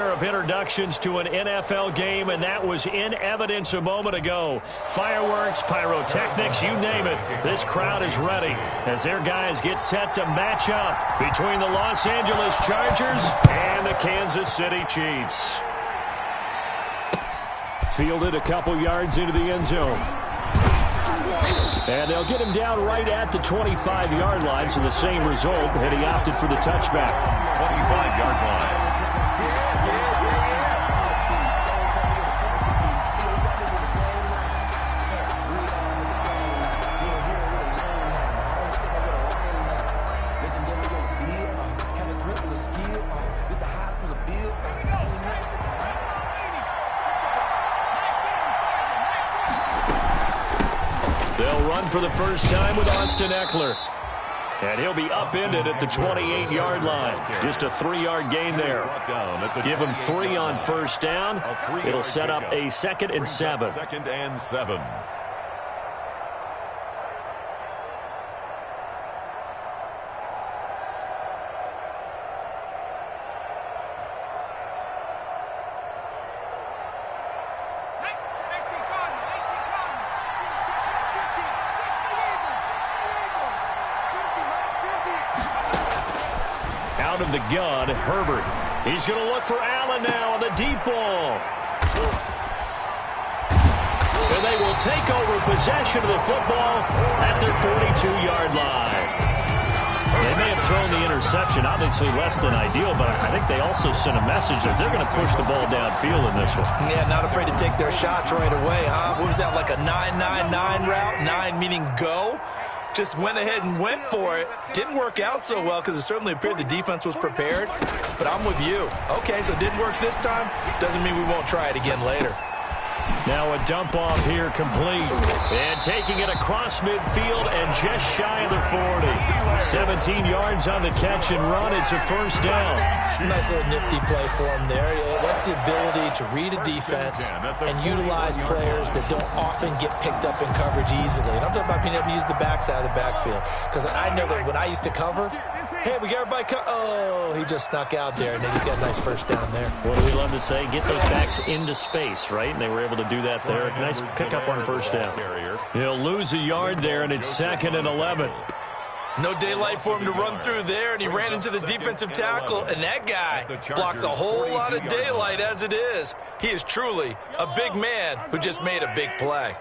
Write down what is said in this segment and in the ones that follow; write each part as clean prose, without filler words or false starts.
Of introductions to an NFL game, and that was in evidence a moment ago. Fireworks, pyrotechnics, you name it. This crowd is ready as their guys get set to match up between the Los Angeles Chargers and the Kansas City Chiefs. Fielded a couple yards into the end zone. And they'll get him down right at the 25-yard line, so the same result, and he opted for the touchback. 25-yard line. They'll run for the first time with Austin Eckler. And he'll be upended at the 28-yard line. Just a 3-yard gain there. Give him 3 on first down. It'll set up a 2nd and 7. 2nd and 7. Out of the gun, Herbert. He's going to look for Allen now on the deep ball. And they will take over possession of the football at their 42-yard line. They may have thrown the interception, obviously less than ideal, but I think they also sent a message that they're going to push the ball downfield in this one. Yeah, not afraid to take their shots right away, huh? What was that, like a 9-9-9 route? 9 meaning go? Just went ahead and went for it. Didn't work out so well because it certainly appeared the defense was prepared. But I'm with you. Okay, so it didn't work this time. Doesn't mean we won't try it again later. Now a dump off here complete. And taking it across midfield and just shy of the 40. 17 yards on the catch and run. It's a first down. Nice little nifty play for him there. That's the ability to read a defense and utilize players that don't often get picked up in coverage easily. And I'm talking about being able to use the backside of the backfield. Because I know that when I used to cover, hey, we got everybody oh, he just snuck out there, and they just got a nice first down there. What do we love to say? Get those backs into space, right? And they were able to do that there. Nice pickup on first down. He'll lose a yard there, and it's 2nd and 11. No daylight for him to run through there, and he ran into the defensive tackle, and that guy blocks a whole lot of daylight as it is. He is truly a big man who just made a big play.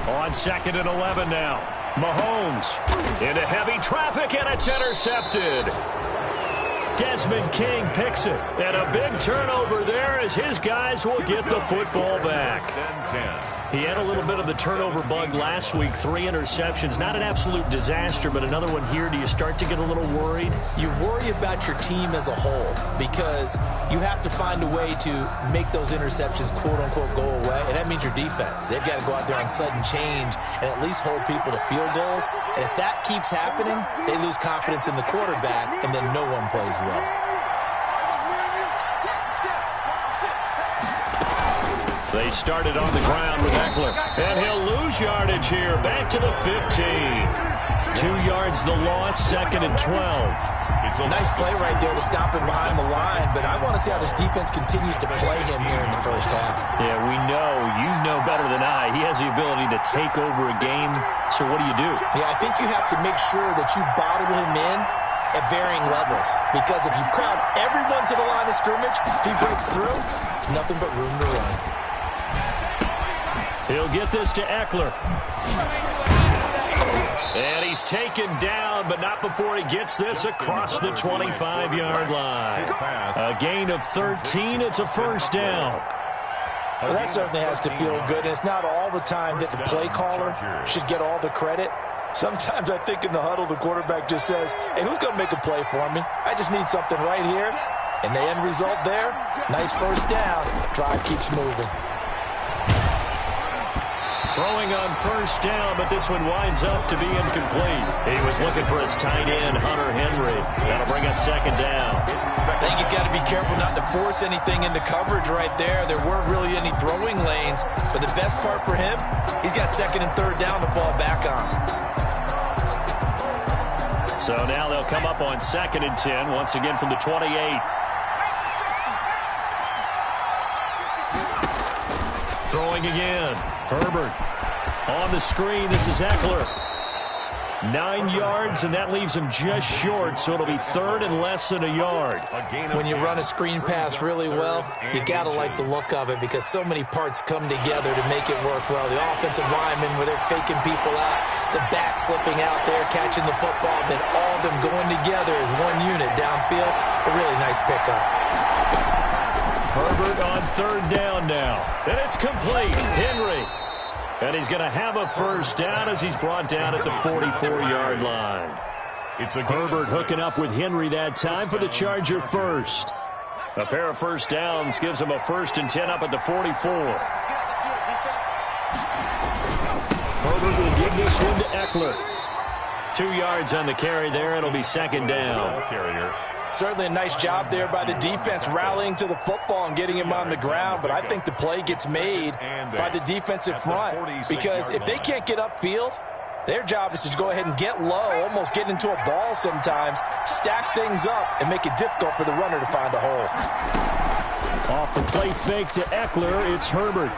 On 2nd and 11 now. Mahomes into heavy traffic, and it's intercepted. Desmond King picks it. And a big turnover there as his guys will get the football back. He had a little bit of the turnover bug last week. 3 interceptions. Not an absolute disaster, but another one here. Do you start to get a little worried? You worry about your team as a whole because you have to find a way to make those interceptions, quote-unquote, go away. And that means your defense. They've got to go out there on sudden change and at least hold people to field goals. And if that keeps happening, they lose confidence in the quarterback, and then no one plays well. They started on the ground with Eckler. And he'll lose yardage here. Back to the 15. 2 yards the loss, 2nd and 12. Nice play right there to stop him behind the line, but I want to see how this defense continues to play him here in the first half. Yeah, we know. You know better than I. He has the ability to take over a game. So what do you do? Yeah, I think you have to make sure that you bottle him in at varying levels, because if you crowd everyone to the line of scrimmage, if he breaks through, there's nothing but room to run. He'll get this to Eckler. And he's taken down, but not before he gets this across the 25-yard line. A gain of 13. It's a first down. Well, that certainly has to feel good, and it's not all the time that the play caller should get all the credit. Sometimes I think in the huddle, the quarterback just says, hey, who's going to make a play for me? I just need something right here. And the end result there, nice first down. Drive keeps moving. Throwing on first down, but this one winds up to be incomplete. He was looking for his tight end, Hunter Henry. That'll bring up 2nd down. I think he's got to be careful not to force anything into coverage right there. There weren't really any throwing lanes, but the best part for him, he's got 2nd and 3rd down to fall back on. So now they'll come up on 2nd and 10, once again from the 28. Throwing again. Herbert on the screen. This is Eckler. 9 yards, and that leaves him just short, so it'll be 3rd and less than a yard. When you run a screen pass really well, you got to like the look of it because so many parts come together to make it work well. The offensive linemen, where they're faking people out, the back slipping out there, catching the football, then all of them going together as one unit downfield. A really nice pickup. Herbert on 3rd down now, and it's complete. Henry. And he's going to have a first down as he's brought down at the 44-yard line. Herbert hooking up with Henry that time for the Charger first. A pair of first downs gives him a 1st and 10 up at the 44. Herbert will give this one to Eckler. 2 yards on the carry there. It'll be 2nd down. Certainly a nice job there by the defense rallying to the football and getting him on the ground, but I think the play gets made by the defensive front because if they can't get upfield, their job is to go ahead and get low, almost get into a ball sometimes, stack things up, and make it difficult for the runner to find a hole. Off the play fake to Eckler, it's Herbert.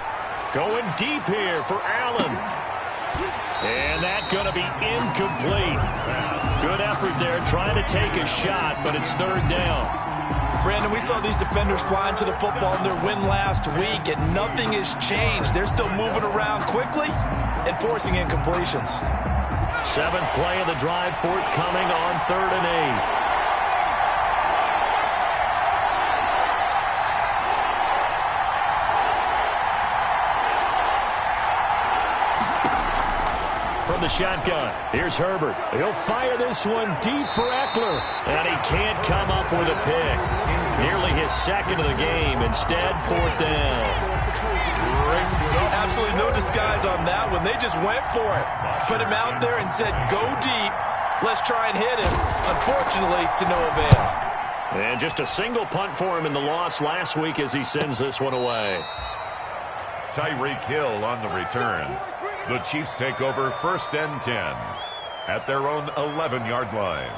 Going deep here for Allen. And that's going to be incomplete. Good effort there, trying to take a shot, but it's 3rd down. Brandon, we saw these defenders flying to the football in their win last week, and nothing has changed. They're still moving around quickly and forcing incompletions. 7th play of the drive, forthcoming on 3rd and 8. From the shotgun, here's Herbert. He'll fire this one deep for Eckler, and he can't come up with a pick. Nearly his 2nd of the game. Instead, 4th down. Absolutely no disguise on that one. They just went for it. Put him out there and said, go deep. Let's try and hit him. Unfortunately, to no avail. And just a single punt for him in the loss last week as he sends this one away. Tyreek Hill on the return. The Chiefs take over 1st and 10 at their own 11-yard line.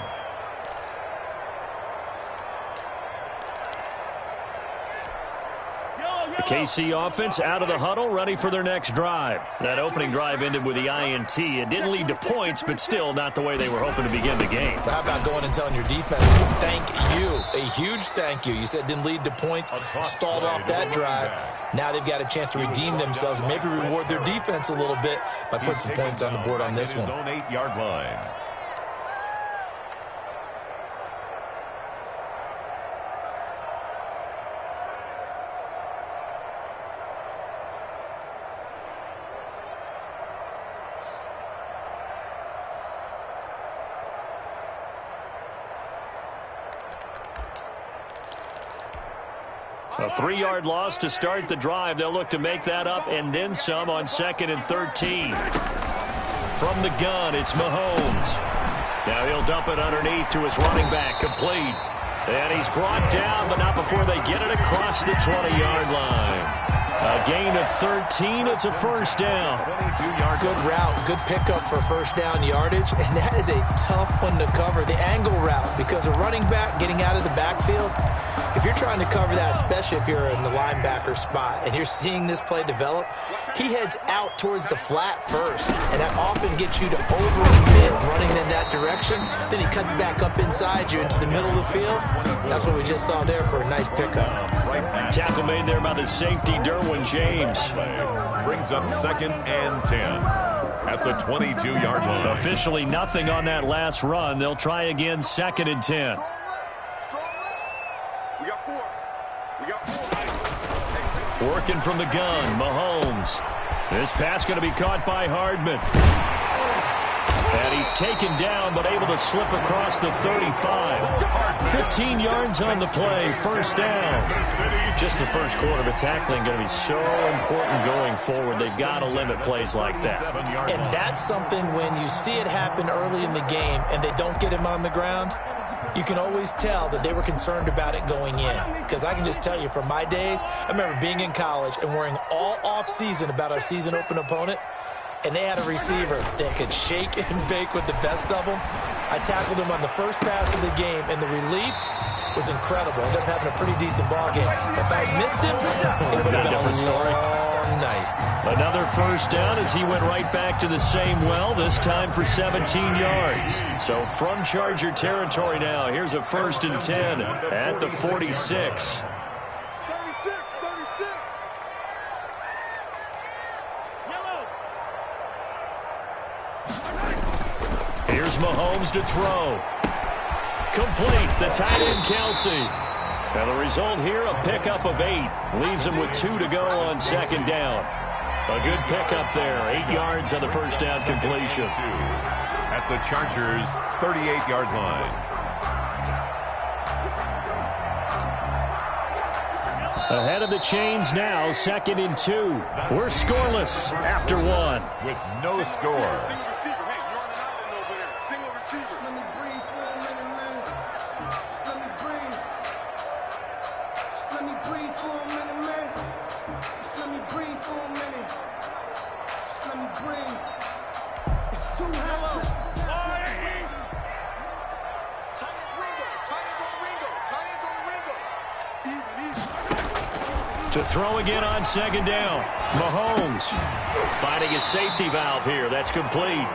The KC offense out of the huddle, ready for their next drive. That opening drive ended with the INT. It didn't lead to points, but still not the way they were hoping to begin the game. How about going and telling your defense, thank you, a huge thank you. You said it didn't lead to points, stalled off that drive. Now they've got a chance to redeem themselves and maybe reward their defense a little bit by putting some points on the board on this one. Own 8-yard line. A 3-yard loss to start the drive. They'll look to make that up and then some on 2nd and 13. From the gun, it's Mahomes. Now he'll dump it underneath to his running back, complete. And he's brought down, but not before they get it across the 20-yard line. A gain of 13. It's a first down. Good route, good pickup for first down yardage, and that is a tough one to cover. The angle route, because a running back getting out of the backfield, if you're trying to cover that, especially if you're in the linebacker spot and you're seeing this play develop, he heads out towards the flat first, and that often gets you to over-commit running in that direction. Then he cuts back up inside you into the middle of the field. That's what we just saw there for a nice pickup. Tackle made there by the safety, Derwin James. Brings up 2nd and 10 at the 22-yard line. Officially nothing on that last run. They'll try again, 2nd and 10. Working from the gun, Mahomes. This pass going to be caught by Hardman. And he's taken down, but able to slip across the 35. 15 yards on the play, first down. Just the first quarter, but tackling going to be so important going forward. They've got to limit plays like that. And that's something when you see it happen early in the game and they don't get him on the ground, you can always tell that they were concerned about it going in. Because I can just tell you from my days, I remember being in college and worrying all off season about our season open opponent. and they had a receiver that could shake and bake with the best of them. I tackled him on the first pass of the game, and the relief was incredible. I ended up having a pretty decent ball game. If I had missed him, it would have been a different story. Night. Another first down as he went right back to the same well, this time for 17 yards. So from Charger territory now, here's a 1st and 10 at the 46. Here's Mahomes to throw. Complete, the tight end Kc. And the result here, a pickup of 8. Leaves him with 2 to go on 2nd down. A good pickup there. 8 yards on the first down completion. At the Chargers' 38-yard line. Ahead of the chains now, 2nd and 2. We're scoreless after 1. With no score. To throw again on 2nd down. Mahomes finding his safety valve here. That's complete.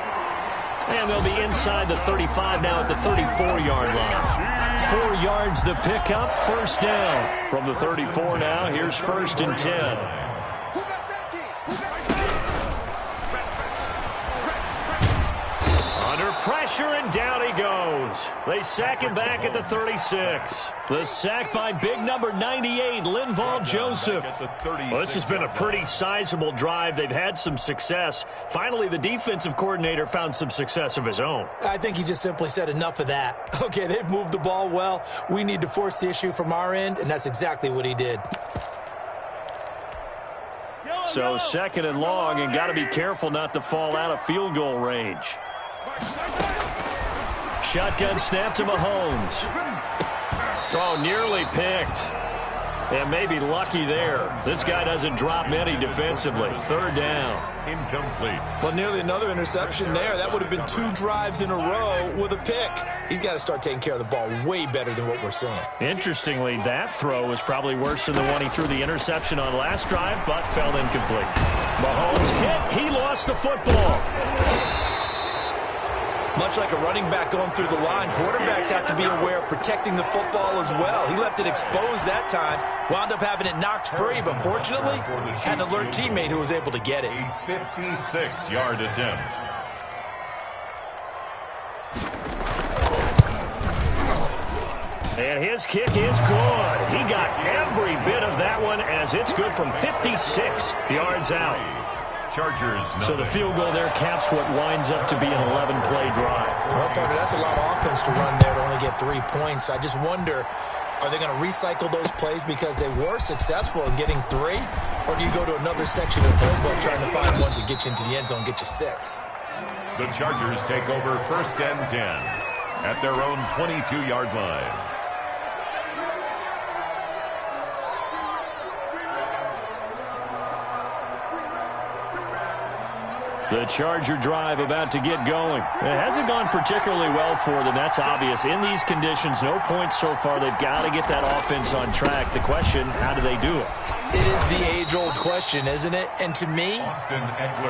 And they'll be inside the 35 now at the 34-yard line. 4 yards the pickup. 1st down. From the 34 now, here's 1st and 10. Pressure, and down he goes. They sack him back at the 36. The sack by big number 98, Linval Joseph. Well, this has been a pretty sizable drive. They've had some success. Finally, the defensive coordinator found some success of his own. I think he just simply said enough of that. Okay, they've moved the ball well. We need to force the issue from our end, and that's exactly what he did. So 2nd and long, and got to be careful not to fall out of field goal range. Shotgun snap to Mahomes. Oh, nearly picked. And maybe lucky there. This guy doesn't drop many defensively. 3rd down. Incomplete. Well, nearly another interception there. That would have been 2 drives in a row with a pick. He's got to start taking care of the ball way better than what we're seeing. Interestingly, that throw was probably worse than the one he threw the interception on last drive, but fell incomplete. Mahomes hit. He lost the football. Much like a running back going through the line, quarterbacks have to be aware of protecting the football as well. He left it exposed that time, wound up having it knocked free, but fortunately, had an alert teammate who was able to get it. A 56-yard attempt. And his kick is good. He got every bit of that one as it's good from 56 yards out. Chargers. So the field goal there caps what winds up to be an 11-play drive. Well, partner, that's a lot of offense to run there to only get 3 points. I just wonder, are they going to recycle those plays because they were successful in getting 3? Or do you go to another section of the playbook trying to find ones that get you into the end zone, get you 6? The Chargers take over 1st and 10 at their own 22-yard line. The Charger drive about to get going. It hasn't gone particularly well for them. That's obvious. In these conditions, no points so far. They've got to get that offense on track. The question, how do they do it? It is the age-old question, isn't it? And to me,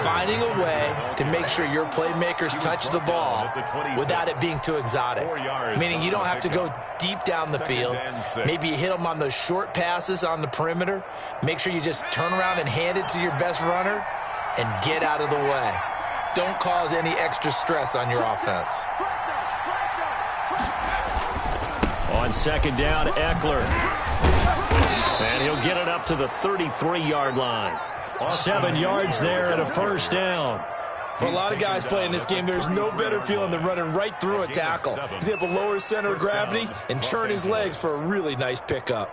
finding a way to make sure your playmakers touch the ball without it being too exotic. Meaning you don't have to go deep down the field. Maybe you hit them on those short passes on the perimeter. Make sure you just turn around and hand it to your best runner and get out of the way. Don't cause any extra stress on your offense. On 2nd down, Eckler. And he'll get it up to the 33-yard line. 7 yards there and a 1st down. For a lot of guys playing this game, there's no better feeling than running right through a tackle. He's able to lower his center of gravity and churn his legs for a really nice pickup.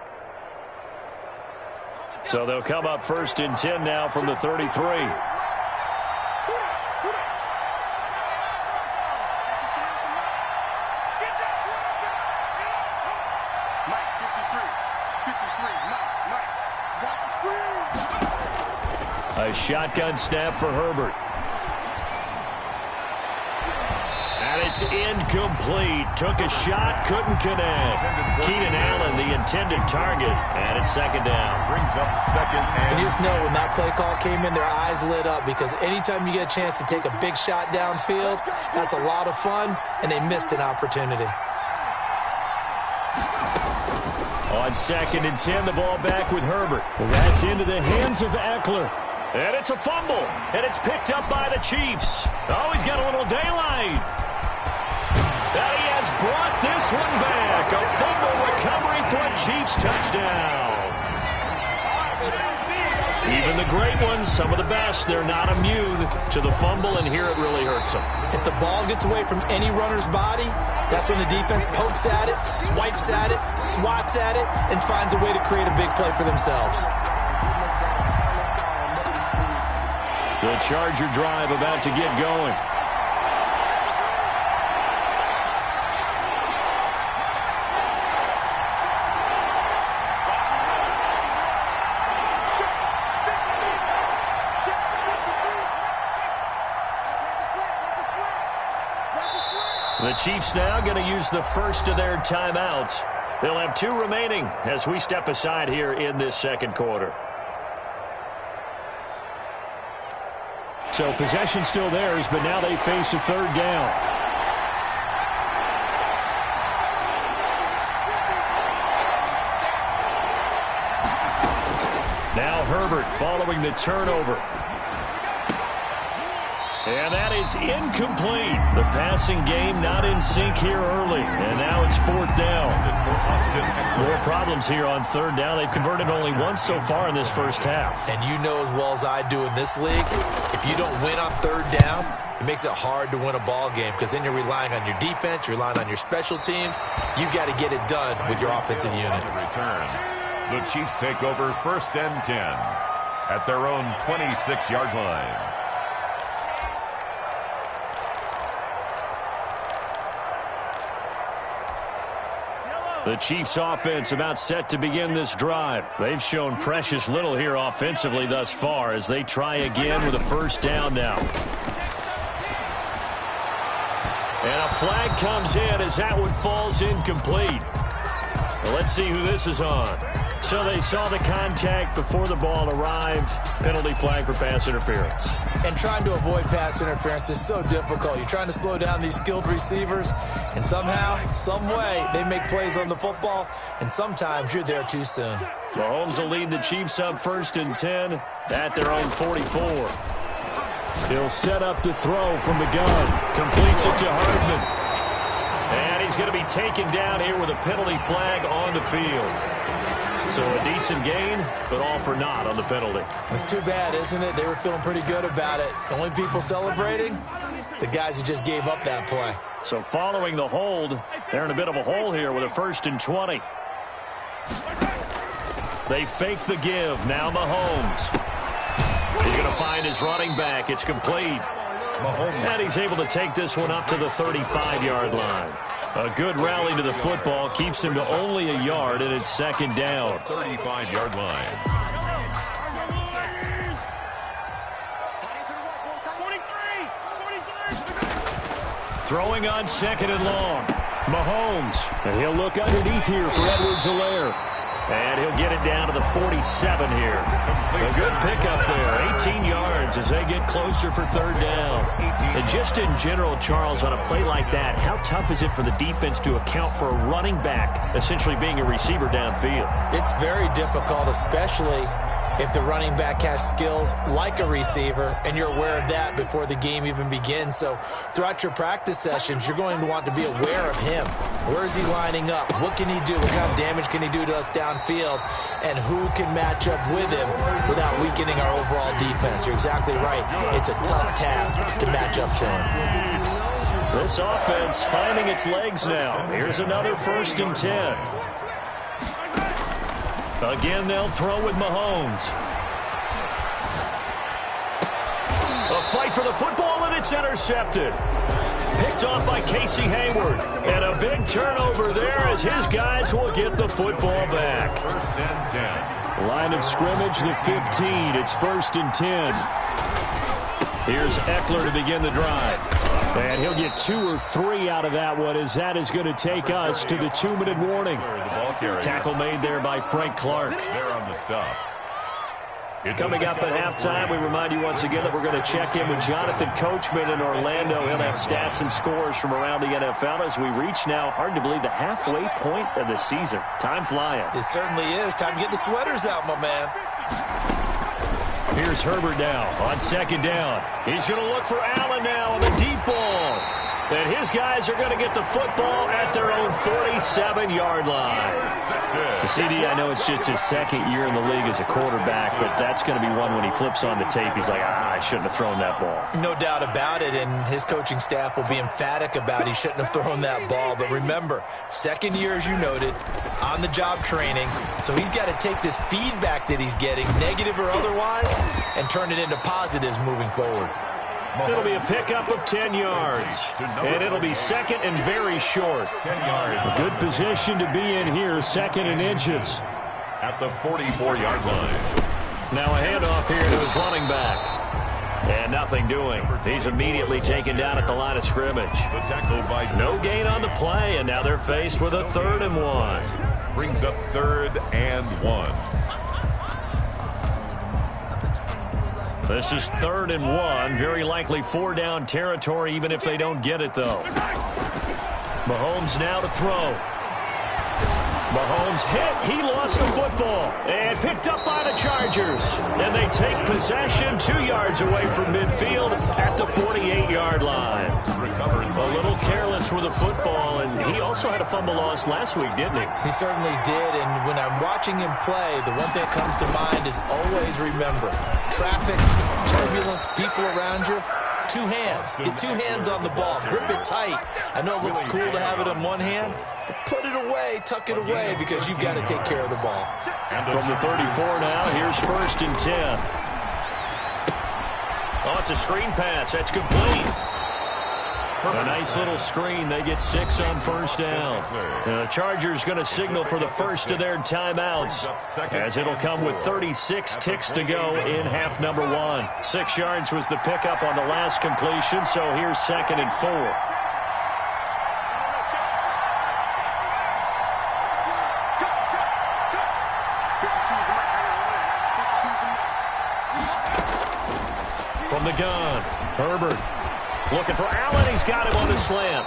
So they'll come up 1st and 10 now from the 33. A shotgun snap for Herbert. it's incomplete. Took a shot, couldn't connect. Keenan Allen, the intended target, and it's second down. Brings up second and you just know when that play call came in, their eyes lit up, because anytime you get a chance to take a big shot downfield, that's a lot of fun, and they missed an opportunity. On 2nd and 10, the ball back with Herbert. That's into the hands of Eckler. And it's a fumble, and it's picked up by the Chiefs. Oh, he's got a little daylight. And he has brought this one back. A fumble recovery for a Chiefs touchdown. Even the great ones, some of the best, they're not immune to the fumble, and here it really hurts them. If the ball gets away from any runner's body, that's when the defense pokes at it, swipes at it, swats at it, and finds a way to create a big play for themselves. The Charger drive about to get going. The Chiefs now going to use the first of their timeouts. They'll have 2 remaining as we step aside here in this second quarter. So possession still theirs, but now they face a third down. Now Herbert following the turnover. And that is incomplete. The passing game not in sync here early. And now it's 4th down. More problems here on 3rd down. They've converted only once so far in this first half. And you know as well as I do in this league, if you don't win on 3rd down, it makes it hard to win a ball game, because then you're relying on your defense, you're relying on your special teams. You've got to get it done with your offensive unit. The Chiefs take over 1st and 10 at their own 26-yard line. The Chiefs offense about set to begin this drive. They've shown precious little here offensively thus far as they try again with a first down now. And a flag comes in as that one falls incomplete. Well, let's see who this is on. So they saw the contact before the ball arrived. Penalty flag for pass interference. And trying to avoid pass interference is so difficult. You're trying to slow down these skilled receivers, and somehow, some way, they make plays on the football, and sometimes you're there too soon. Mahomes will lead the Chiefs up 1st and 10 at their own 44. He'll set up to throw from the gun. Completes it to Hardman. And he's going to be taken down here with a penalty flag on the field. So a decent gain, but all for naught on the penalty. It's too bad, isn't it? They were feeling pretty good about it. The only people celebrating, the guys who just gave up that play. So following the hold, they're in a bit of a hole here with a 1st and 20. They fake the give. Now Mahomes. He's going to find his running back. It's complete. And he's able to take this one up to the 35-yard line. A good rally to the football keeps him to only a yard, and it's 2nd down. 35-yard line. Throwing on 2nd and long. Mahomes. And he'll look underneath here for Edwards-Helaire. And he'll get it down to the 47 here. A good pickup there. 18 yards as they get closer for 3rd down. And just in general, Charles, on a play like that, how tough is it for the defense to account for a running back essentially being a receiver downfield? It's very difficult, especially if the running back has skills like a receiver, and you're aware of that before the game even begins. So throughout your practice sessions, you're going to want to be aware of him. Where is he lining up? What can he do? What kind of damage can he do to us downfield? And who can match up with him without weakening our overall defense? You're exactly right. It's a tough task to match up to him. This offense finding its legs now. Here's another 1st and 10. Again, they'll throw with Mahomes. A fight for the football, and it's intercepted. Picked off by Casey Hayward. And a big turnover there as his guys will get the football back. 1st and 10. Line of scrimmage, the 15. It's 1st and 10. Here's Eckler to begin the drive. And he'll get 2 or 3 out of that one, as that is going to take us to the 2-minute warning. Tackle made there by Frank Clark. They're on the stop. Coming up at halftime, we remind you once again that we're going to check in with Jonathan Coachman in Orlando. He'll have stats and scores from around the NFL as we reach now, hard to believe, the halfway point of the season. Time flying. It certainly is. Time to get the sweaters out, my man. Here's Herbert now on second down. He's going to look for Allen now on the deep ball. And his guys are going to get the football at their own 47-yard line. CD, I know it's just his second year in the league as a quarterback, but that's going to be one when he flips on the tape, he's like, I shouldn't have thrown that ball. No doubt about it, and his coaching staff will be emphatic about he shouldn't have thrown that ball. But remember, second year, as you noted, on-the-job training, so he's got to take this feedback that he's getting, negative or otherwise, and turn it into positives moving forward. It'll be a pickup of 10 yards, and it'll be second and very short. 10 yards. A good position to be in here, second and inches. At the 44-yard line. Now a handoff here to his running back. And nothing doing. He's immediately taken down at the line of scrimmage. The tackle by no gain on the play, and now they're faced with a 3rd and 1. Brings up 3rd and 1. This is 3rd and 1. Very likely 4-down territory, even if they don't get it, though. Mahomes now to throw. Mahomes hit. He lost the football. And picked up by the Chargers. And they take possession 2 yards away from midfield at the 48-yard line. A little careless with the football, and he also had a fumble loss last week, didn't he? He certainly did, and when I'm watching him play, the one thing that comes to mind is always remember, traffic, turbulence, people around you, 2 hands. Get 2 hands on the ball. Grip it tight. I know it looks cool to have it in one hand, but put it away, tuck it away, because you've got to take care of the ball. From the 34 now, here's 1st and 10. Oh, it's a screen pass. That's complete. A nice little screen. They get 6 on 1st down. The Chargers going to signal for the first of their timeouts, as it'll come with 36 ticks to go in half number 1. 6 yards was the pickup on the last completion, so here's 2nd and 4. From the gun, Herbert. Looking for Allen. He's got him on a slant.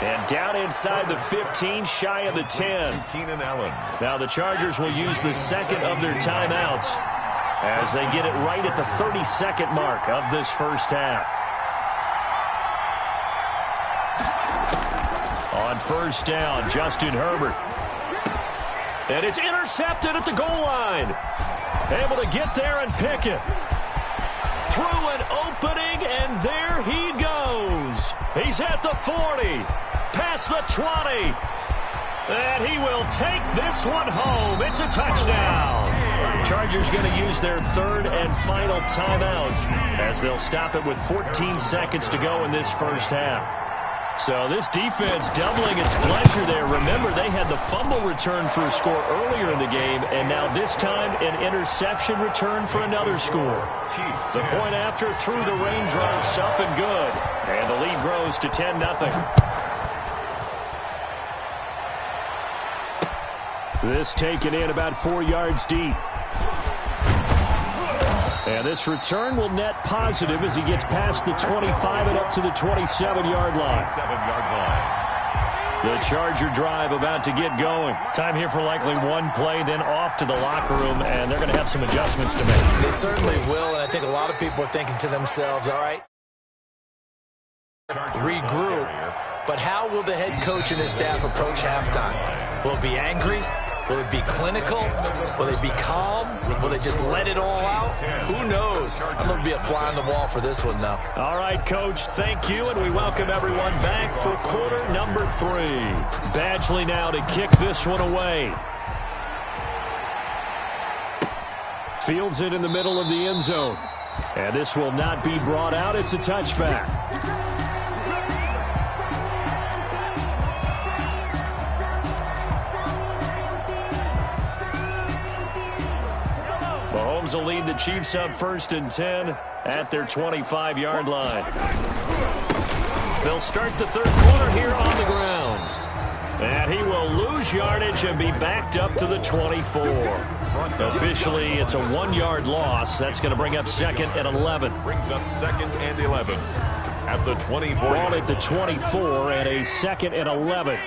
And down inside the 15, shy of the 10. Keenan Allen. Now the Chargers will use the second of their timeouts as they get it right at the 32nd mark of this first half. On 1st down, Justin Herbert. And it's intercepted at the goal line. Able to get there and pick it. Through an opening, and there he goes. He's at the 40, past the 20, and he will take this one home. It's a touchdown. Chargers going to use their 3rd and final timeout as they'll stop it with 14 seconds to go in this first half. So this defense doubling its pleasure there. Remember, they had the fumble return for a score earlier in the game, and now this time an interception return for another score. The point after through the raindrops, up and good. And the lead grows to 10-0. This taken in about 4 yards deep. And this return will net positive as he gets past the 25 and up to the 27-yard line. The Charger drive about to get going. Time here for likely one play, then off to the locker room, and they're going to have some adjustments to make. They certainly will, and I think a lot of people are thinking to themselves, all right, regroup, but how will the head coach and his staff approach halftime? Will it be angry? Will it be clinical? Will they be calm? Will they just let it all out? Who knows? I'm going to be a fly on the wall for this one, though. All right, Coach, thank you, and we welcome everyone back for quarter number 3. Badgley now to kick this one away. Fields it in the middle of the end zone. And this will not be brought out. It's a touchback. Mahomes will lead the Chiefs up 1st and 10 at their 25-yard line. They'll start the third quarter here on the ground. And he will lose yardage and be backed up to the 24. Officially, it's a 1-yard loss. That's going to bring up 2nd and 11. Brings up 2nd and 11 at the 24. Ball at the 24 and a 2nd and 11.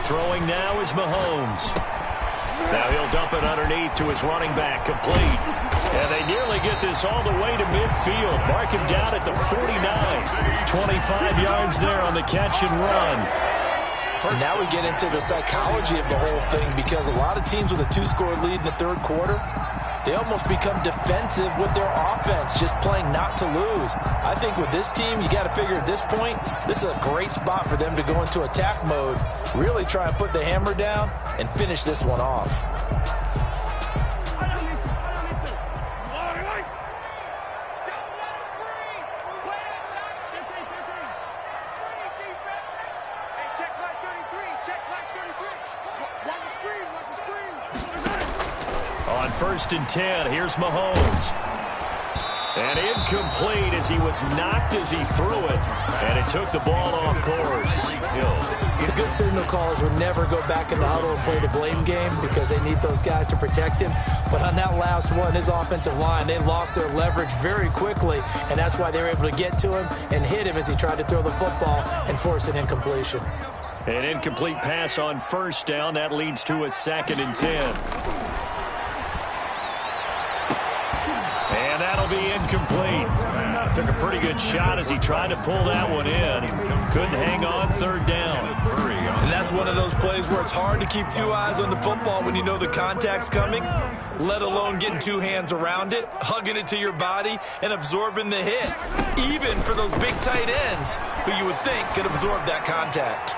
Throwing now is Mahomes. Now he'll dump it underneath to his running back, complete. And they nearly get this all the way to midfield. Mark him down at the 49. 25 yards there on the catch and run. And now we get into the psychology of the whole thing, because a lot of teams with a 2-score lead in the third quarter, they almost become defensive with their offense, just playing not to lose. I think with this team, you got to figure at this point, this is a great spot for them to go into attack mode, really try and put the hammer down and finish this one off. On 1st and 10, here's Mahomes. And incomplete as he was knocked as he threw it. And it took the ball off course. The good signal callers would never go back in the huddle and play the blame game, because they need those guys to protect him. But on that last one, his offensive line, they lost their leverage very quickly. And that's why they were able to get to him and hit him as he tried to throw the football and force an incompletion. An incomplete pass on 1st down. That leads to a 2nd and 10. And that'll be incomplete. Took a pretty good shot as he tried to pull that one in. Couldn't hang on 3rd down. And that's one of those plays where it's hard to keep 2 eyes on the football when you know the contact's coming, let alone getting 2 hands around it, hugging it to your body, and absorbing the hit, even for those big tight ends who you would think could absorb that contact.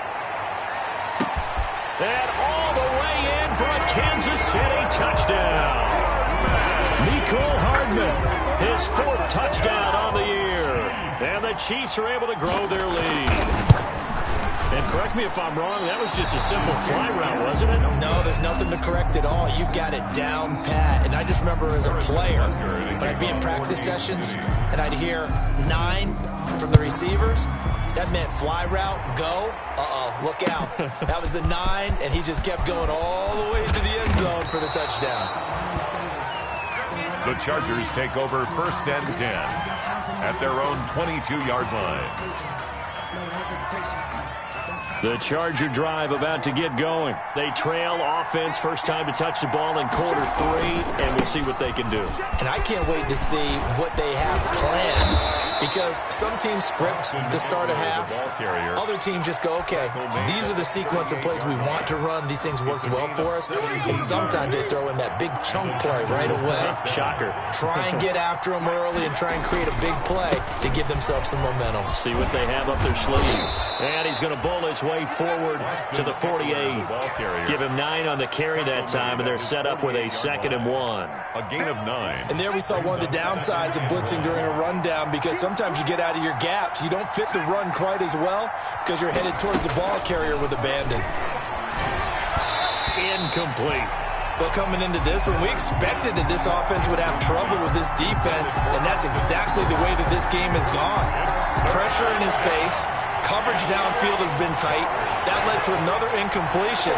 And all the way in for a Kansas City touchdown. Mecole Hardman, his 4th touchdown on the year. And the Chiefs are able to grow their lead. And correct me if I'm wrong, that was just a simple fly route, wasn't it? No, there's nothing to correct at all. You've got it down pat. And I just remember as a player, when I'd be in practice sessions, and I'd hear 9 from the receivers, that meant fly route, go, look out. That was the 9, and he just kept going all the way to the end zone for the touchdown. The Chargers take over 1st and 10 at their own 22-yard line. The Charger drive about to get going. They trail offense, first time to touch the ball in quarter 3, and we'll see what they can do. And I can't wait to see what they have planned, because some teams script to start a half. Other teams just go, okay, these are the sequence of plays we want to run. These things worked well for us. And sometimes they throw in that big chunk play right away. Shocker. Try and get after them early and try and create a big play to give themselves some momentum. See what they have up their sleeve. And he's going to bowl his way forward to the 48. Give him 9 on the carry that time, and they're set up with a 2nd and 1. A gain of 9. And there we saw one of the downsides of blitzing during a rundown, because sometimes you get out of your gaps. You don't fit the run quite as well because you're headed towards the ball carrier with abandon. Incomplete. Well, coming into this one, we expected that this offense would have trouble with this defense, and that's exactly the way that this game has gone. Pressure in his face. Coverage downfield has been tight. That led to another incompletion.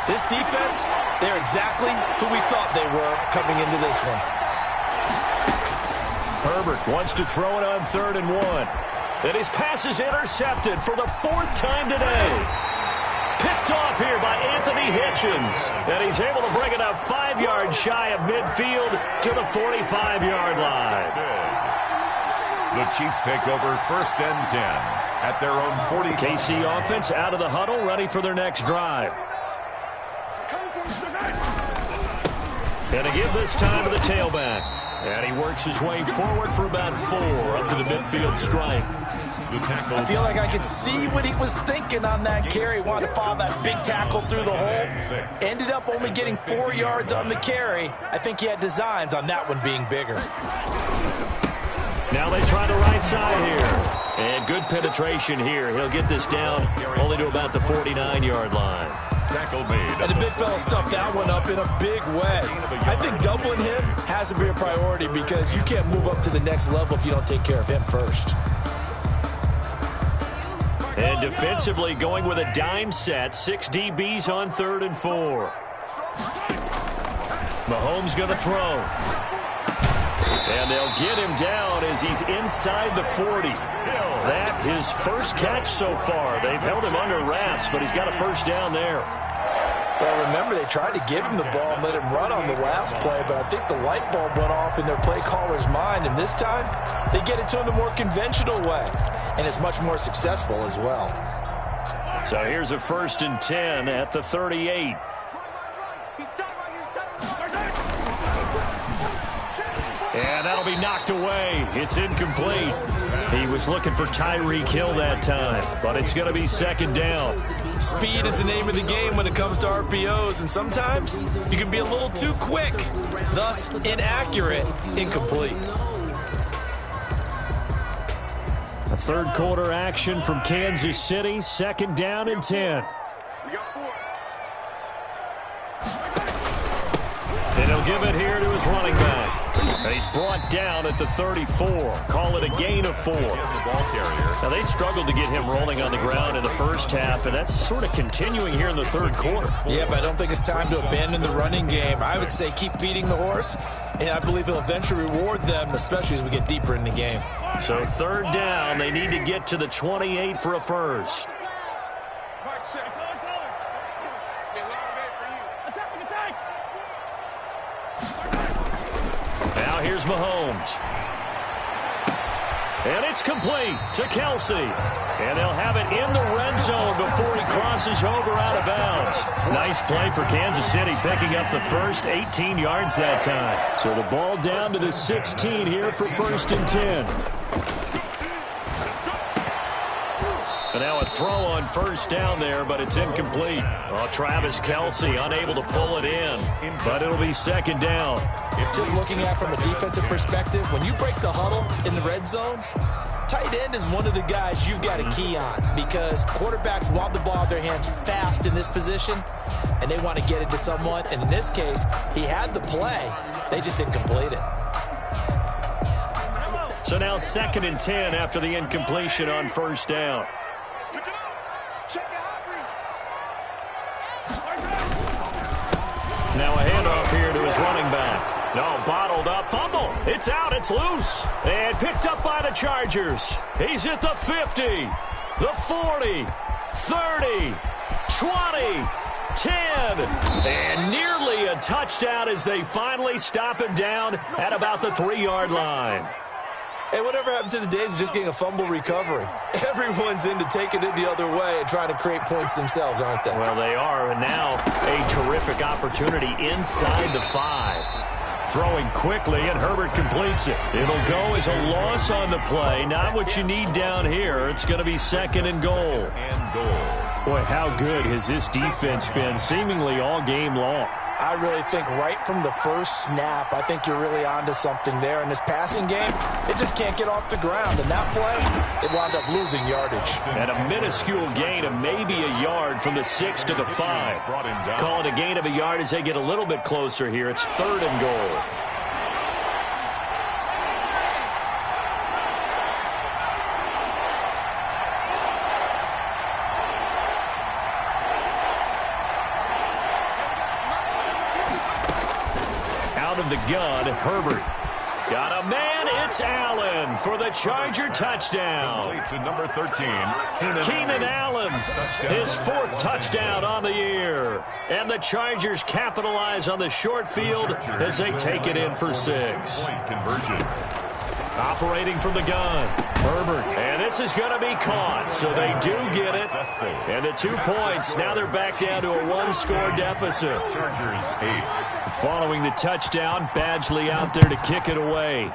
This defense, they're exactly who we thought they were coming into this one. Herbert wants to throw it on 3rd and 1. And his pass is intercepted for the 4th time today. Picked off here by Anthony Hitchens. And he's able to bring it up 5 yards shy of midfield to the 45-yard line. The Chiefs take over 1st and 10 at their own 40. KC offense out of the huddle, ready for their next drive. And to give this time to the tailback. And he works his way forward for about 4 up to the midfield strike. I feel like I could see what he was thinking on that carry. Wanted to follow that big tackle through the hole. Ended up only getting 4 yards on the carry. I think he had designs on that one being bigger. Now they try the right side here. And good penetration here. He'll get this down only to about the 49-yard line. Tackle made. And the big fella stuffed that one up in a big way. I think doubling him has to be a priority because you can't move up to the next level if you don't take care of him first. And defensively going with a dime set. 6 DBs on 3rd and 4. Mahomes going to throw. And they'll get him down as he's inside the 40. That his first catch so far. They've held him under wraps, but he's got a first down there. Well, remember, they tried to give him the ball and let him run on the last play, but I think the light bulb went off in their play caller's mind, and this time they get it to him the more conventional way, and it's much more successful as well. So here's a 1st and 10 at the 38. And that'll be knocked away. It's incomplete. He was looking for Tyreek Hill that time, but it's going to be 2nd down. Speed is the name of the game when it comes to RPOs, and sometimes you can be a little too quick, thus inaccurate, incomplete. A 3rd quarter action from Kansas City, 2nd down and 10. And he'll give it here to his running back. He's brought down at the 34. Call it a gain of 4. Now, they struggled to get him rolling on the ground in the first half, and that's sort of continuing here in the 3rd quarter. Yeah, but I don't think it's time to abandon the running game. I would say keep feeding the horse, and I believe he'll eventually reward them, especially as we get deeper in the game. So 3rd down, they need to get to the 28 for a first. Now here's Mahomes. And it's complete to Kelsey. And they'll have it in the red zone before he crosses over out of bounds. Nice play for Kansas City, picking up the first 18 yards that time. So the ball down to the 16 here for 1st and 10. And now a throw on 1st down there, but it's incomplete. Well, Travis Kelsey unable to pull it in, but it'll be 2nd down. Just looking at it from a defensive perspective, when you break the huddle in the red zone, tight end is one of the guys you've got to key on because quarterbacks want the ball in their hands fast in this position, and they want to get it to someone. And in this case, he had the play. They just didn't complete it. So now 2nd and 10 after the incompletion on 1st down. Now a handoff here to his running back. No, bottled up. Fumble. It's out. It's loose. And picked up by the Chargers. He's at the 50, the 40, 30, 20, 10. And nearly a touchdown as they finally stop him down at about the 3-yard line. Hey, whatever happened to the days of just getting a fumble recovery? Everyone's into taking it the other way and trying to create points themselves, aren't they? Well, they are, and now a terrific opportunity inside the 5. Throwing quickly, and Herbert completes it. It'll go as a loss on the play. Not what you need down here. It's going to be 2nd and goal. Boy, how good has this defense been seemingly all game long? I really think right from the first snap, I think you're really onto something there. In this passing game, it just can't get off the ground. And that play, it wound up losing yardage. And a minuscule gain of maybe a yard from the 6 to the 5. Call it a gain of a yard as they get a little bit closer here. It's 3rd and goal. Of the gun, Herbert. Got a man, it's Allen for the Charger touchdown. To number 13, Keenan Allen, his 4th touchdown on the year. And the Chargers capitalize on the short field as they take it in for 6. Point conversion. Operating from the gun, Herbert. And this is going to be caught, so they do get it. And the 2 points, now they're back down to a 1-score deficit. Chargers 8. Following the touchdown, Badgley out there to kick it away.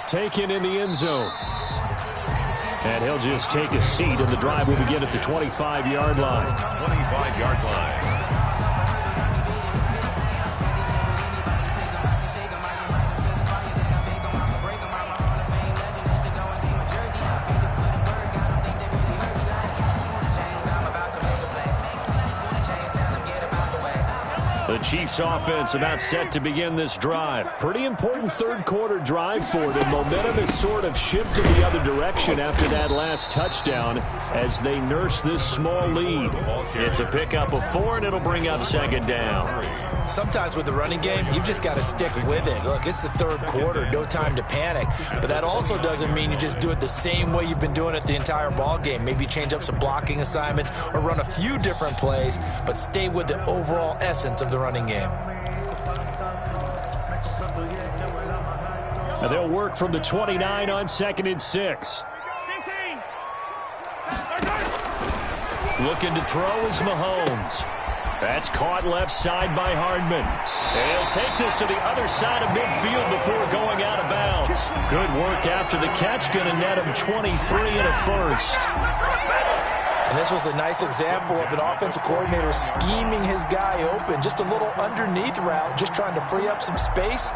Taken in the end zone. And he'll just take a seat, and the drive will begin at the 25-yard line. 25-yard line. Chiefs offense about set to begin this drive. Pretty important third quarter drive for them. Momentum has sort of shifted the other direction after that last touchdown as they nurse this small lead. It's a pickup of 4, and it'll bring up second down. Sometimes with the running game, you've just got to stick with it. Look, it's the third quarter, no time to panic. But that also doesn't mean you just do it the same way you've been doing it the entire ball game. Maybe change up some blocking assignments or run a few different plays, but stay with the overall essence of the running game. And they'll work from the 29 on 2nd and 6. Looking to throw is Mahomes. That's caught left side by Hardman. And he'll take this to the other side of midfield before going out of bounds. Good work after the catch. Going to net him 23 and a first. And this was a nice example of an offensive coordinator scheming his guy open. Just a little underneath route, just trying to free up some space.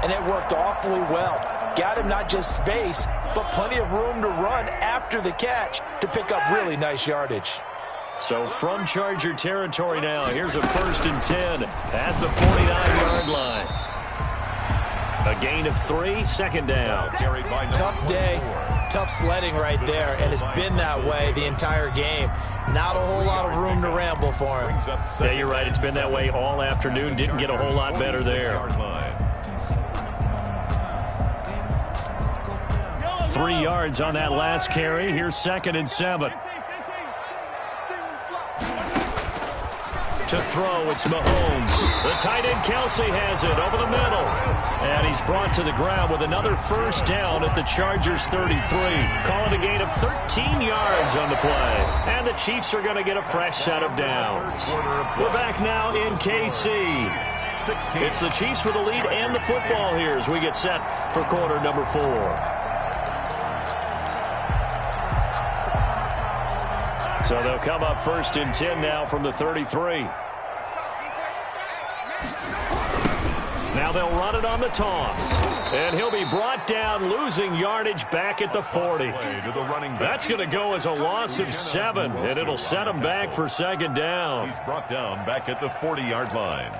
And it worked awfully well. Got him not just space, but plenty of room to run after the catch to pick up really nice yardage. So from Charger territory now, here's a 1st and 10 at the 49-yard line. A gain of 3, second down. Tough day, tough sledding right there, and it's been that way the entire game. Not a whole lot of room to ramble for him. Yeah, you're right. It's been that way all afternoon. Didn't get a whole lot better there. 3 yards on that last carry. Here's 2nd and 7. To throw, it's Mahomes. The tight end Kelsey has it over the middle. And he's brought to the ground with another first down at the Chargers 33. Calling a gain of 13 yards on the play. And the Chiefs are going to get a fresh set of downs. We're back now in KC. It's the Chiefs with the lead and the football here as we get set for quarter number 4. So they'll come up 1st and 10 now from the 33. Now they'll run it on the toss. And he'll be brought down, losing yardage back at the 40. That's going to go as a loss of 7, and it'll set him back for second down. He's brought down back at the 40-yard line.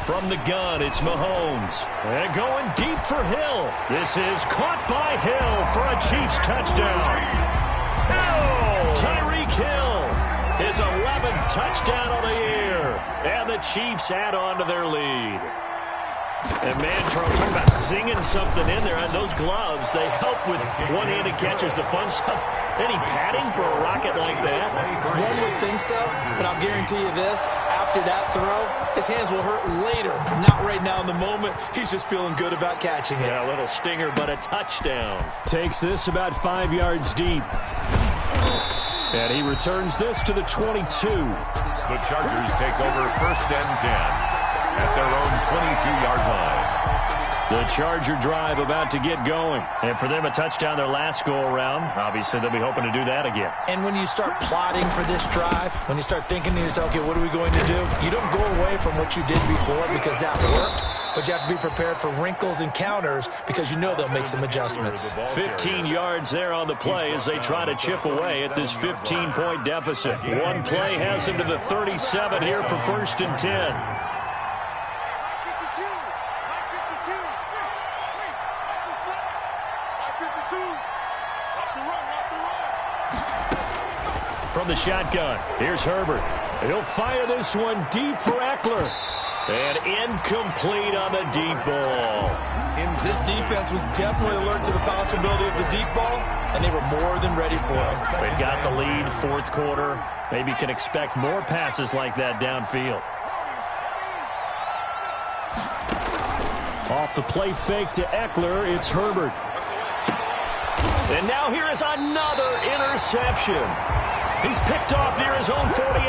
From the gun, it's Mahomes. And going deep for Hill. This is caught by Hill for a Chiefs touchdown. Oh! Tyreek Hill, his 11th touchdown of the year. And the Chiefs add on to their lead. And man, Charles, talking about singing something in there. And those gloves, they help with one-handed catches, the fun stuff. Any padding for a rocket like that? One would think so, but I'll guarantee you this. After that throw, his hands will hurt later. Not right now in the moment. He's just feeling good about catching it. Yeah, a little stinger, but a touchdown. Takes this about 5 yards deep. And he returns this to the 22. The Chargers take over 1st and 10 at their own 22-yard line. The Charger drive about to get going. And for them, a touchdown their last go-around. Obviously, they'll be hoping to do that again. And when you start plotting for this drive, when you start thinking to yourself, okay, what are we going to do? You don't go away from what you did before because that worked. But you have to be prepared for wrinkles and counters because you know they'll make some adjustments. 15 yards there on the play as they try to chip away at this 15-point deficit. One play has them to the 37 here for 1st and 10. From the shotgun, here's Herbert. He'll fire this one deep for Eckler. And incomplete on the deep ball. This defense was definitely alert to the possibility of the deep ball, and they were more than ready for it. They've got the lead, 4th quarter. Maybe can expect more passes like that downfield. Off the play fake to Eckler, it's Herbert. And now here is another interception. He's picked off near his own 48.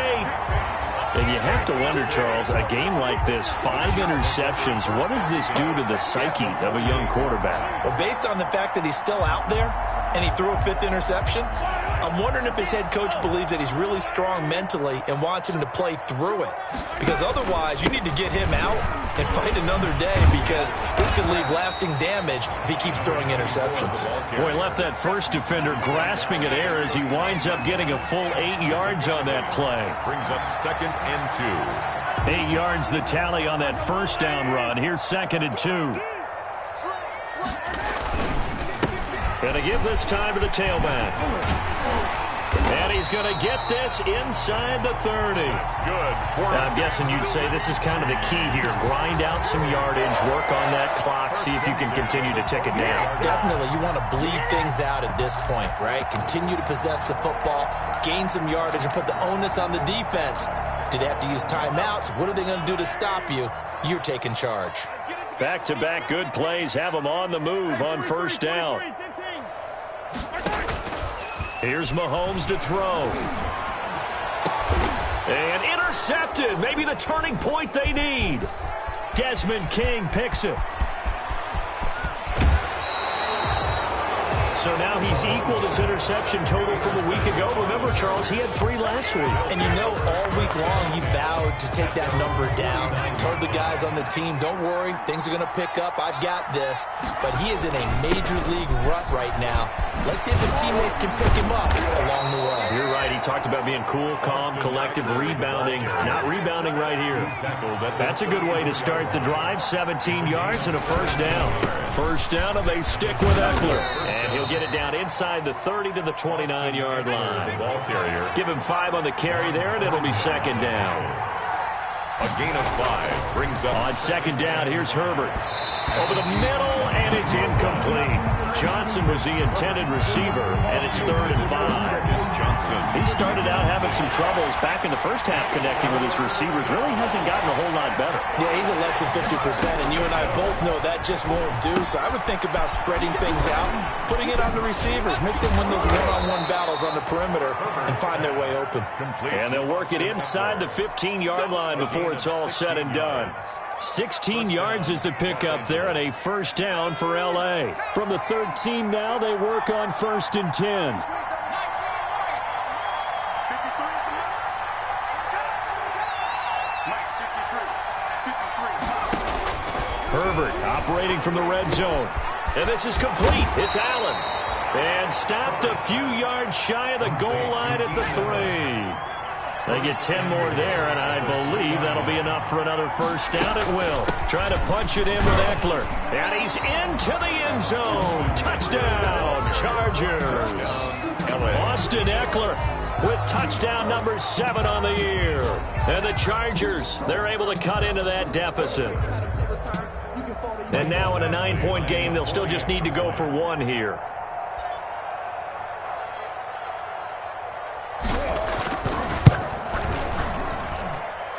And you have to wonder, Charles, a game like this, 5 interceptions, what does this do to the psyche of a young quarterback? Well, based on the fact that he's still out there and he threw a 5th interception, I'm wondering if his head coach believes that he's really strong mentally and wants him to play through it. Because otherwise, you need to get him out and fight another day, because this could leave lasting damage if he keeps throwing interceptions. Boy, left that first defender grasping at air as he winds up getting a full 8 yards on that play. Brings up 2nd and 2. 8 yards the tally on that first down run. Here's 2nd and 2. Gonna give this time to the tailback. And he's going to get this inside the 30. That's good. Now, I'm guessing you'd say this is kind of the key here. Grind out some yardage, work on that clock, see if you can continue to tick it down. Definitely. You want to bleed things out at this point, right? Continue to possess the football, gain some yardage, and put the onus on the defense. Do they have to use timeouts? What are they going to do to stop you? You're taking charge. Back-to-back good plays have them on the move on first down. Here's Mahomes to throw. And intercepted. Maybe the turning point they need. Desmond King picks it. So now he's equaled his interception total from a week ago. Remember, Charles, he had 3 last week. And you know, all week long he vowed to take that number down. Told the guys on the team, don't worry, things are going to pick up. I've got this. But he is in a major league rut right now. Let's see if his teammates can pick him up along the way. You're right. He talked about being cool, calm, collective, rebounding. Not rebounding right here. That's a good way to start the drive. 17 yards and a first down. First down, and they stick with Eckler. And he'll get it down inside the 30 to the 29-yard line. Ball carrier. Give him 5 on the carry there, and it'll be 2nd down. A gain of 5 brings up. On 2nd down, here's Herbert. Over the middle, and it's incomplete. Johnson was the intended receiver, and it's 3rd and 5. Johnson. He started out having some troubles back in the first half connecting with his receivers. Really hasn't gotten a whole lot better. Yeah, he's at less than 50%, and you and I both know that just won't do. So I would think about spreading things out, putting it on the receivers, make them win those one-on-one battles on the perimeter and find their way open. And they'll work it inside the 15-yard line before it's all said and done. 16 yards is the pickup there, and a first down for L.A. From the 13 now, they work on 1st and 10. Herbert operating from the red zone. And this is complete. It's Allen. And stopped a few yards shy of the goal line at the 3. They get 10 more there, and I believe that'll be enough for another first down. It will. Try to punch it in with Eckler. And he's into the end zone. Touchdown, Chargers. Austin Eckler with touchdown number 7 on the year. And the Chargers, they're able to cut into that deficit. And now in a 9-point game, they'll still just need to go for 1 here.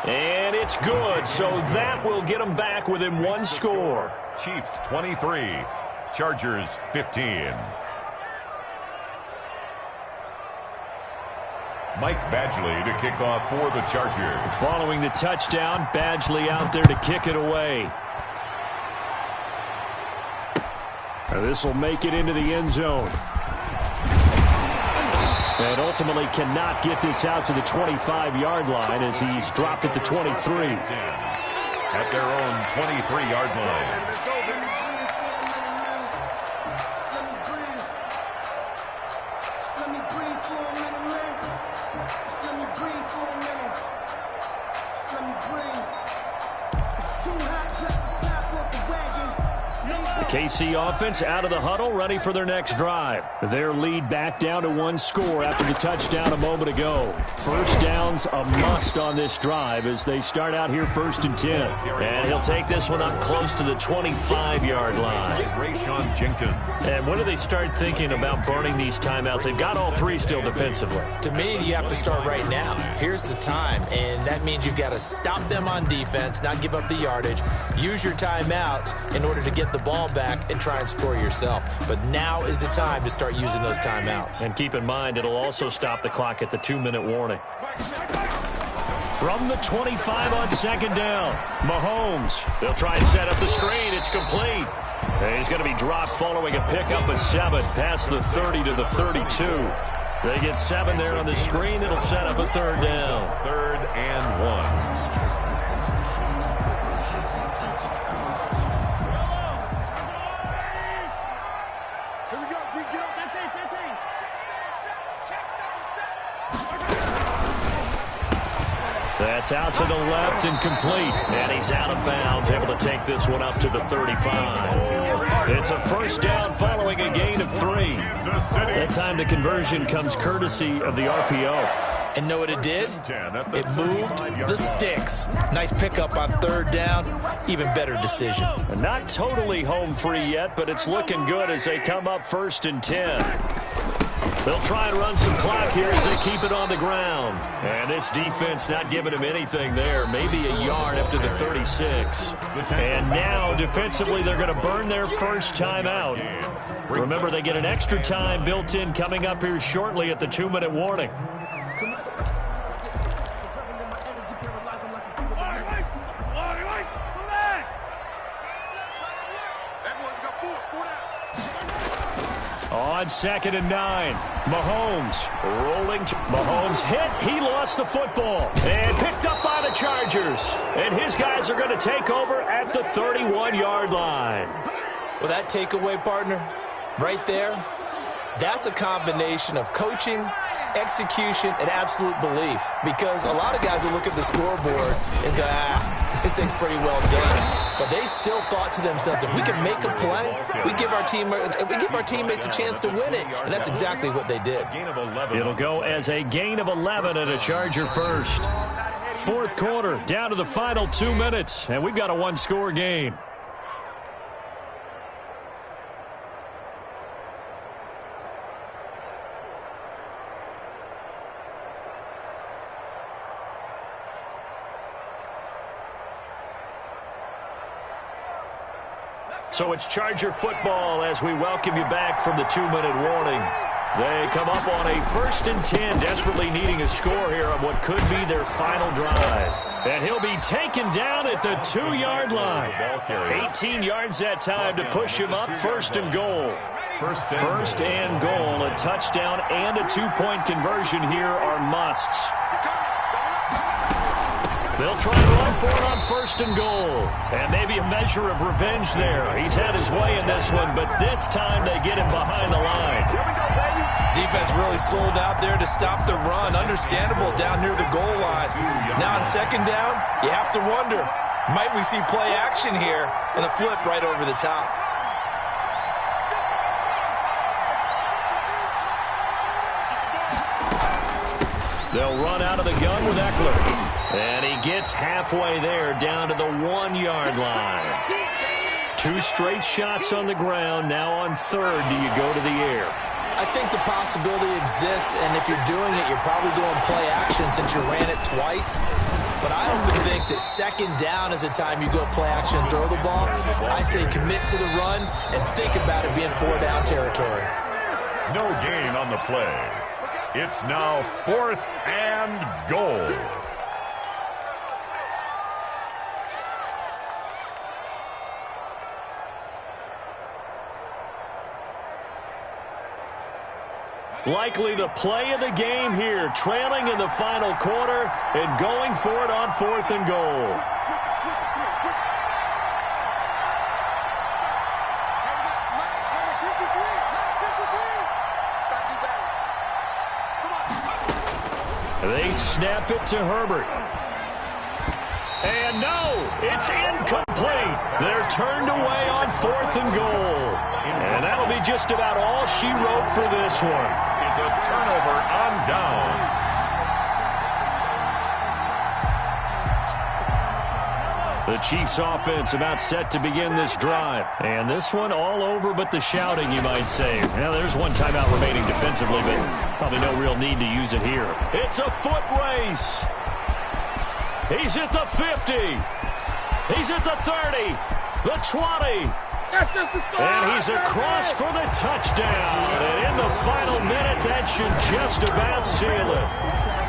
And it's good, so that will get them back within 1 score. Chiefs 23, Chargers 15. Mike Badgley to kick off for the Chargers. Following the touchdown, Badgley out there to kick it away. This will make it into the end zone. And ultimately cannot get this out to the 25-yard line as he's dropped at the 23. At their own 23-yard line. KC offense out of the huddle, ready for their next drive. Their lead back down to 1 score after the touchdown a moment ago. First down's a must on this drive as they start out here 1st and 10. And he'll take this one up close to the 25-yard line. Rayshon Jenkins. And when do they start thinking about burning these timeouts? They've got all 3 still defensively. To me, you have to start right now. Here's the time, and that means you've got to stop them on defense, not give up the yardage, use your timeouts in order to get the ball back and try and score yourself. But now is the time to start using those timeouts. And keep in mind, it'll also stop the clock at the 2-minute warning. From the 25 on second down, Mahomes. They'll try and set up the screen. It's complete. And he's going to be dropped following a pickup of 7 past the 30 to the 32. They get 7 there on the screen. It'll set up a third down. 3rd and 1. That's out to the left and complete. And he's out of bounds, able to take this one up to the 35. It's a first down following a gain of 3. That time the conversion comes courtesy of the RPO. And know what it did? It moved the sticks. Nice pickup on 3rd down. Even better decision. Not totally home free yet, but it's looking good as they come up 1st and 10. They'll try and run some clock here as they keep it on the ground. And this defense not giving him anything there. Maybe a yard up to the 36. And now, defensively, they're going to burn their first time out. Remember, they get an extra time built in coming up here shortly at the 2-minute warning. On 2nd and 9, Mahomes rolling. Mahomes hit. He lost the football and picked up by the Chargers. And his guys are going to take over at the 31-yard line. Well, that takeaway, partner, right there, that's a combination of coaching, execution, and absolute belief. Because a lot of guys will look at the scoreboard and go, this thing's pretty well done. But they still thought to themselves, if we can make a play, we give our teammates a chance to win it. And that's exactly what they did. It'll go as a gain of 11 and a Charger first. 4th quarter, down to the final 2 minutes, and we've got a 1-score game. So it's Charger football as we welcome you back from the 2-minute warning. They come up on a 1st and 10, desperately needing a score here on what could be their final drive. And he'll be taken down at the 2-yard line. 18 yards that time to push him up, 1st and goal. First and goal, a touchdown and a 2-point conversion here are musts. They'll try to run for it on 1st and goal. And maybe a measure of revenge there. He's had his way in this one, but this time they get him behind the line. Defense really sold out there to stop the run. Understandable down near the goal line. Now on 2nd down, you have to wonder, might we see play action here and a flip right over the top? They'll run out of the gun with Eckler. And he gets halfway there, down to the 1-yard line. 2 straight shots on the ground. Now on 3rd, do you go to the air? I think the possibility exists, and if you're doing it, you're probably going play action since you ran it twice. But I often think that 2nd down is the time you go play action and throw the ball. I say commit to the run and think about it being 4-down territory. No gain on the play. It's now 4th and goal. Likely the play of the game here, trailing in the final quarter and going for it on 4th and goal. They snap it to Herbert. And no, it's incomplete. They're turned away on 4th and goal. And that'll be just about all she wrote for this one. Is a turnover on down. The Chiefs offense about set to begin this drive. And this one all over but the shouting, you might say. Now, there's one timeout remaining defensively, but probably no real need to use it here. It's a foot race. He's at the 50. He's at the 30. The 20. And he's across for the touchdown. And in the final minute, that should just about seal it.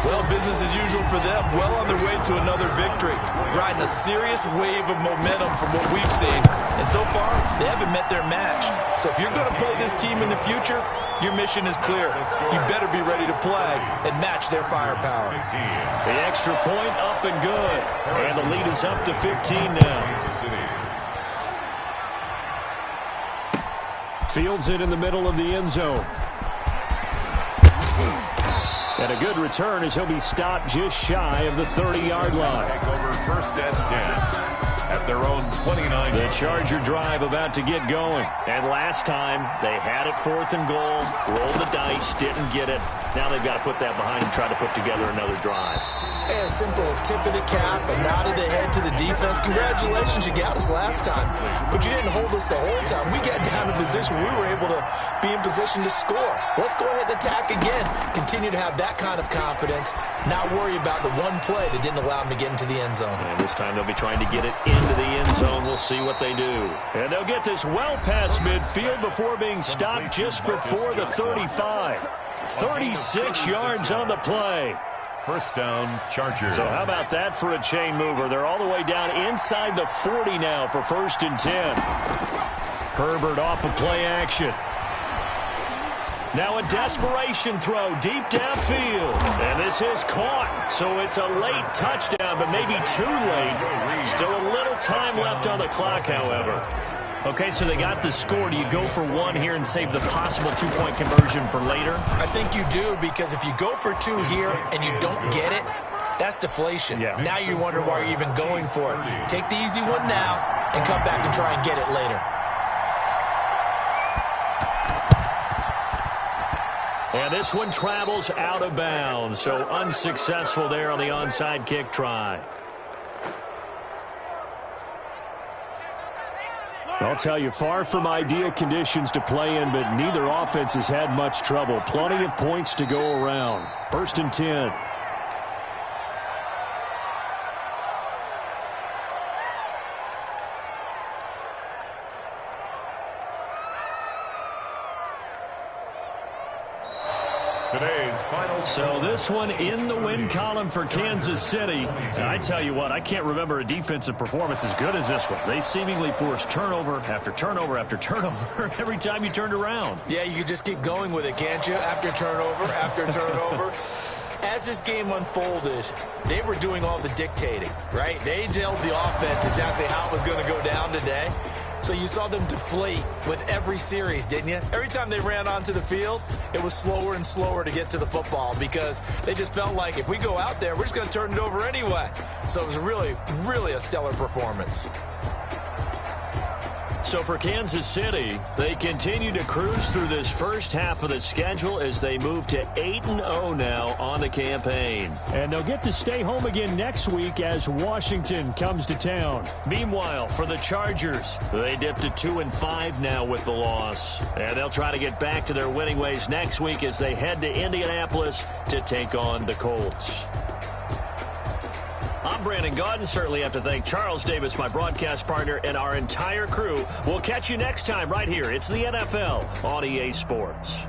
Well, business as usual for them. Well on their way to another victory. Riding a serious wave of momentum from what we've seen. And so far, they haven't met their match. So if you're going to play this team in the future, your mission is clear. You better be ready to play and match their firepower. The extra point up and good. And the lead is up to 15 now. Fields it in the middle of the end zone. And a good return as he'll be stopped just shy of the 30-yard line. Take over first and 10 at their own 29. The Charger drive about to get going. And last time, they had it 4th and goal, rolled the dice, didn't get it. Now they've got to put that behind and try to put together another drive. Hey, a simple tip of the cap, a nod of the head to the defense. Congratulations, you got us last time. But you didn't hold us the whole time. We got down in position. We were able to be in position to score. Let's go ahead and attack again. Continue to have that kind of confidence. Not worry about the one play that didn't allow them to get into the end zone. And this time they'll be trying to get it into the end zone. We'll see what they do. And they'll get this well past midfield before being stopped just before the 35. 36 yards on the play. First down, Chargers. So how about that for a chain mover? They're all the way down inside the 40 now for 1st and 10. Herbert off of play action. Now a desperation throw deep downfield. And this is caught. So it's a late touchdown, but maybe too late. Still a little time left on the clock, however. Okay, so they got the score. Do you go for one here and save the possible two-point conversion for later? I think you do, because if you go for two here and you don't get it, that's deflation. Yeah. Now you wonder why you're even going for it. Take the easy one now and come back and try and get it later. And this one travels out of bounds, so unsuccessful there on the onside kick try. I'll tell you, far from ideal conditions to play in, but neither offense has had much trouble. Plenty of points to go around. 1st and 10. Today's final. So this one in the win column for Kansas City. And I tell you what, I can't remember a defensive performance as good as this one. They seemingly forced turnover after turnover after turnover every time you turned around. Yeah, you can just keep going with it, can't you? After turnover, after turnover. As this game unfolded, they were doing all the dictating, right? They told the offense exactly how it was going to go down today. So you saw them deflate with every series, didn't you? Every time they ran onto the field, it was slower and slower to get to the football because they just felt like if we go out there, we're just going to turn it over anyway. So it was really, really a stellar performance. So for Kansas City, they continue to cruise through this first half of the schedule as they move to 8-0 now on the campaign. And they'll get to stay home again next week as Washington comes to town. Meanwhile, for the Chargers, they dip to 2-5 now with the loss. And they'll try to get back to their winning ways next week as they head to Indianapolis to take on the Colts. I'm Brandon Gaudin. Certainly have to thank Charles Davis, my broadcast partner, and our entire crew. We'll catch you next time right here. It's the NFL on EA Sports.